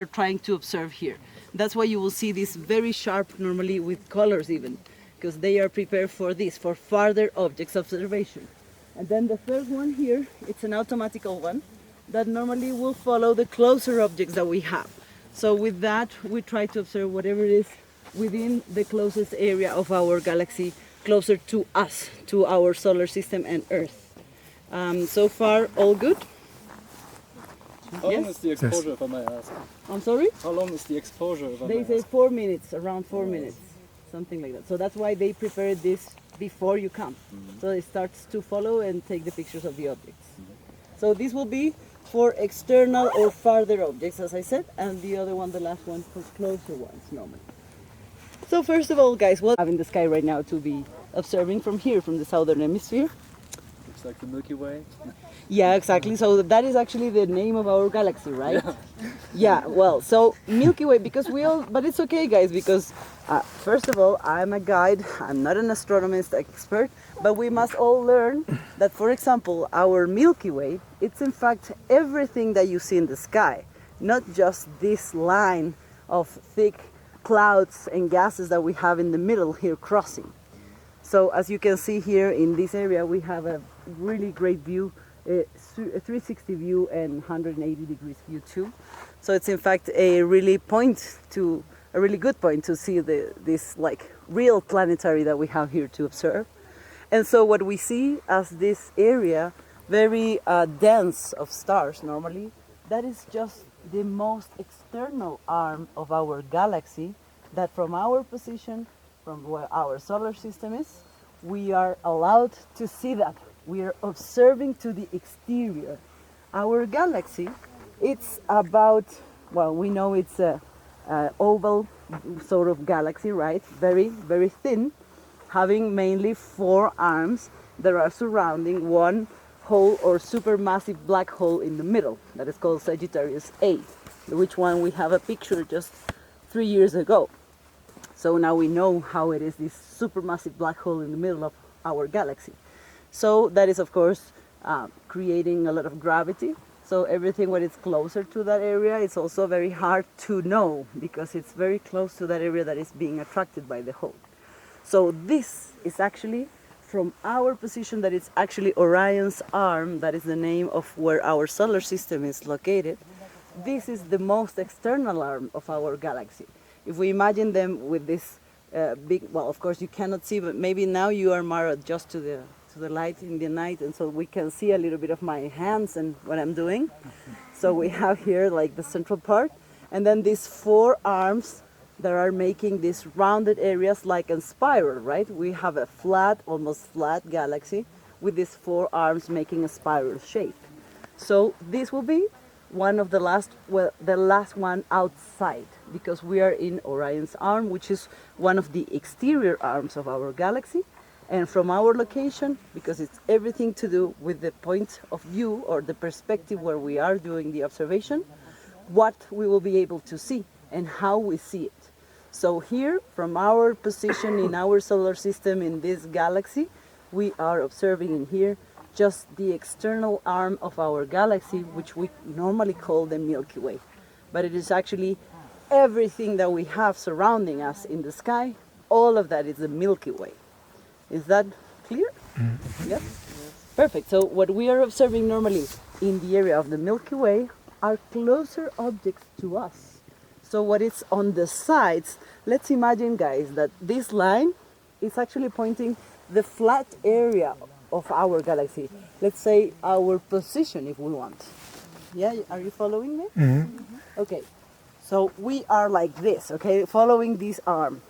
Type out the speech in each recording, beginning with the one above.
trying to observe here. That's why you will see this very sharp, normally with colors even, because they are prepared for this, for further objects observation. And then the third one here, it's an automatical one that normally will follow the closer objects that we have. So with that, we try to observe whatever is within the closest area of our galaxy, closer to us, to our solar system and Earth. So far, all good? How long is the exposure, if I may ask? I'm sorry? How long is the exposure, if I may They say ask? 4 minutes, around 4 minutes, something like that. So that's why they prepare this before you come. So it starts to follow and take the pictures of the objects. So this will be for external or farther objects, as I said, and the other one, the last one, for closer ones normally. So first of all, guys, what we have in the sky right now to be observing from here, from the southern hemisphere? Looks like the Milky Way. Yeah, exactly. So that is actually the name of our galaxy, right? Yeah, well, so Milky Way, because we all, but it's okay, guys, because first of all, I'm a guide, I'm not an astronomist expert, but we must all learn that, for example, our Milky Way, it's in fact everything that you see in the sky, not just this line of thick clouds and gases that we have in the middle here crossing. So as you can see here in this area, we have a really great view, a 360 view and 180 degrees view too. So it's in fact a really good point to see this like real planetary that we have here to observe. And so what we see as this area, very dense of stars normally, that is just the most external arm of our galaxy, that from our position, from where our solar system is, we are allowed to see that. We are observing to the exterior. Our galaxy, it's about, well, we know it's a oval sort of galaxy, right? Very, very thin, having mainly 4 arms that are surrounding one hole or supermassive black hole in the middle that is called Sagittarius A, which one we have a picture just 3 years ago. So now we know how it is, this supermassive black hole in the middle of our galaxy. So that is, of course, creating a lot of gravity. So everything when it's closer to that area, it's also very hard to know because it's very close to that area that is being attracted by the hole. So this is actually from our position, that it's actually Orion's arm, that is the name of where our solar system is located. This is the most external arm of our galaxy. If we imagine them with this big, well, of course you cannot see, but maybe now you are more just to the light in the night, and so we can see a little bit of my hands and what I'm doing. So we have here like the central part, and then these 4 arms that are making these rounded areas like a spiral, right? We have a flat, almost flat galaxy with these 4 arms making a spiral shape. So this will be one of the last one outside, because we are in Orion's arm, which is one of the exterior arms of our galaxy. And from our location, because it's everything to do with the point of view or the perspective where we are doing the observation, what we will be able to see and how we see it. So here, from our position in our solar system in this galaxy, we are observing in here just the external arm of our galaxy, which we normally call the Milky Way. But it is actually everything that we have surrounding us in the sky, all of that is the Milky Way. Is that clear? Yes? Perfect. So what we are observing normally in the area of the Milky Way are closer objects to us. So what is on the sides, let's imagine, guys, that this line is actually pointing the flat area of our galaxy. Let's say our position, if we want. Yeah, are you following me? Okay, so we are like this, okay, following this arm.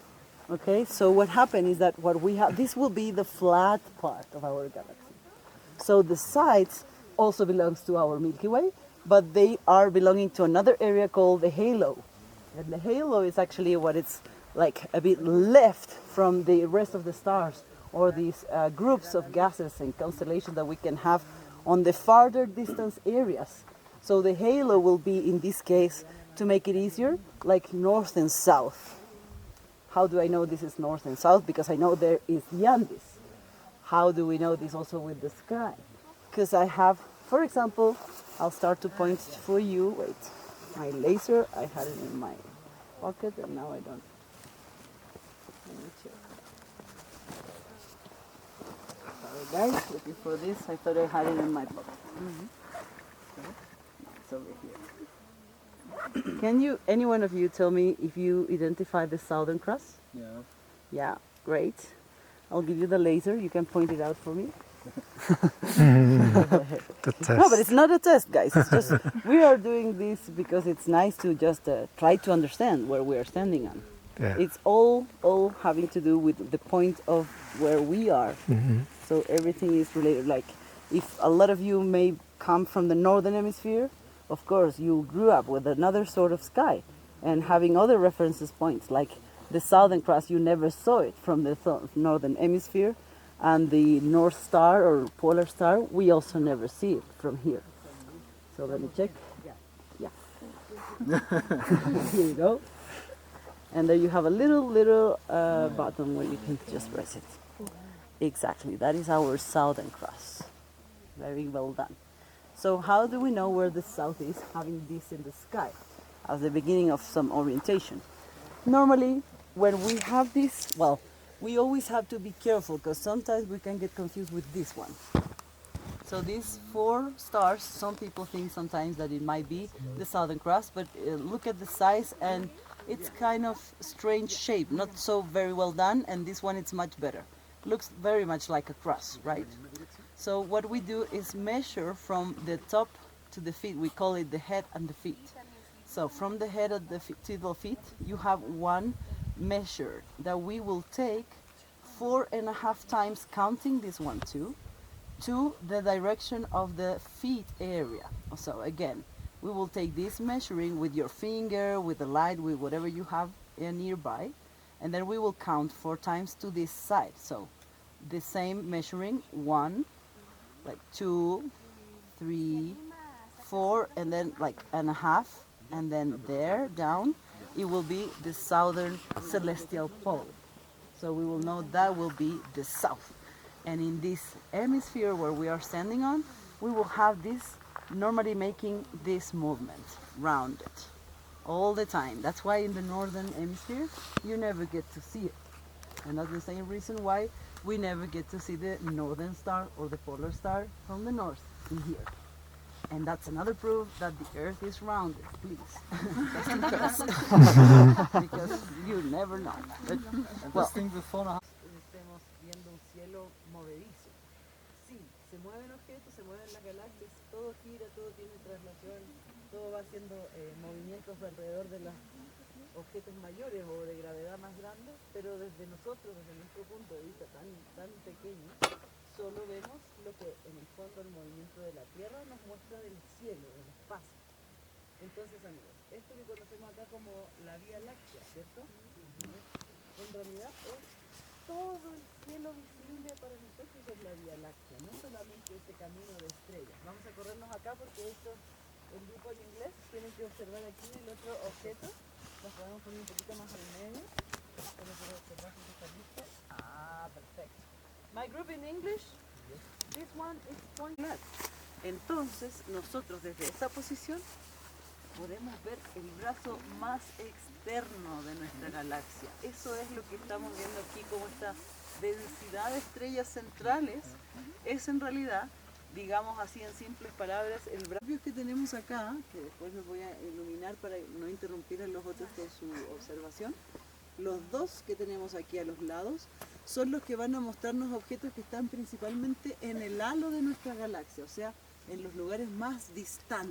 Okay, so what happened is that what we have, this will be the flat part of our galaxy. So the sides also belongs to our Milky Way, but they are belonging to another area called the halo. And the halo is actually what it's like a bit left from the rest of the stars, or these groups of gases and constellations that we can have on the farther distance areas. So the halo will be, in this case, to make it easier, like north and south. How do I know this is north and south? Because I know there is the Andes. How do we know this also with the sky? Because I have, for example, I'll start to point for you, wait. my laser. I had it in my pocket and now I don't. Let me check. Sorry guys, looking for this. I thought I had it in my pocket. It's over here. Can any one of you tell me if you identify the Southern Cross? Yeah. Yeah, great. I'll give you the laser. You can point it out for me. The test. No, but it's not a test, guys. It's just we are doing this because it's nice to just try to understand where we are standing on. Yeah. It's all having to do with the point of where we are. So everything is related. Like if a lot of you may come from the northern hemisphere, of course you grew up with another sort of sky and having other references points. Like the Southern Cross, you never saw it from the northern hemisphere. And the North Star or Polar Star, we also never see it from here. So let me check. Yeah. Here you go. And there you have a little button where you can just press it. Exactly, that is our Southern Cross. Very well done. So how do we know where the south is, having this in the sky as the beginning of some orientation? Normally, when we have this, well, we always have to be careful because sometimes we can get confused with this one. So these 4 stars, some people think sometimes that it might be the Southern Cross, but look at the size and it's kind of strange shape, not so very well done, and this one it's much better. Looks very much like a cross, right? So what we do is measure from the top to the feet. We call it the head and the feet. So from the head of the to the feet, you have one measure that we will take 4.5 times, counting this one too, to the direction of the feet area. So again, we will take this measuring with your finger, with the light, with whatever you have nearby, and then we will count 4 times to this side. So the same measuring 1, like 2, 3, 4, and then like and a half, and then there down it will be the southern celestial pole. So we will know that will be the south. And in this hemisphere where we are standing on, we will have this normally making this movement round it all the time. That's why in the northern hemisphere you never get to see it. And that's the same reason why we never get to see the northern star or the polar star from the north in here. And that's another proof that the earth is rounded, please. Because you never know. But, well, estemos viendo un cielo movedizo. Sí, se mueven objetos, se mueven las galaxias, todo gira, todo tiene traslación, todo va haciendo movimientos alrededor de los objetos mayores o de gravedad más grande, pero desde nosotros, desde nuestro punto de vista tan pequeño, solo vemos lo que en el fondo el movimiento de la Tierra nos muestra del cielo, del espacio. Entonces, amigos, esto que conocemos acá como la Vía Láctea, ¿cierto? En realidad es todo el cielo visible para nosotros, es la Vía Láctea, no solamente este camino de estrellas. Vamos a corrernos acá porque esto, el grupo en inglés, tienen que observar aquí el otro objeto. Nos podemos poner un poquito más al medio para poder observar si está listo. Ah, perfecto. My group in English, this one is point left. Entonces, nosotros desde esta posición podemos ver el brazo más externo de nuestra galaxia. Eso es lo que estamos viendo aquí como esta densidad de estrellas centrales. Es en realidad, digamos así en simples palabras, el brazo que tenemos acá, que después les voy a iluminar para no interrumpir a los otros con su observación. Los 2 que tenemos aquí a los lados son los que van a mostrarnos objetos que están principalmente en el halo de nuestra galaxia, o sea, en los lugares más distantes.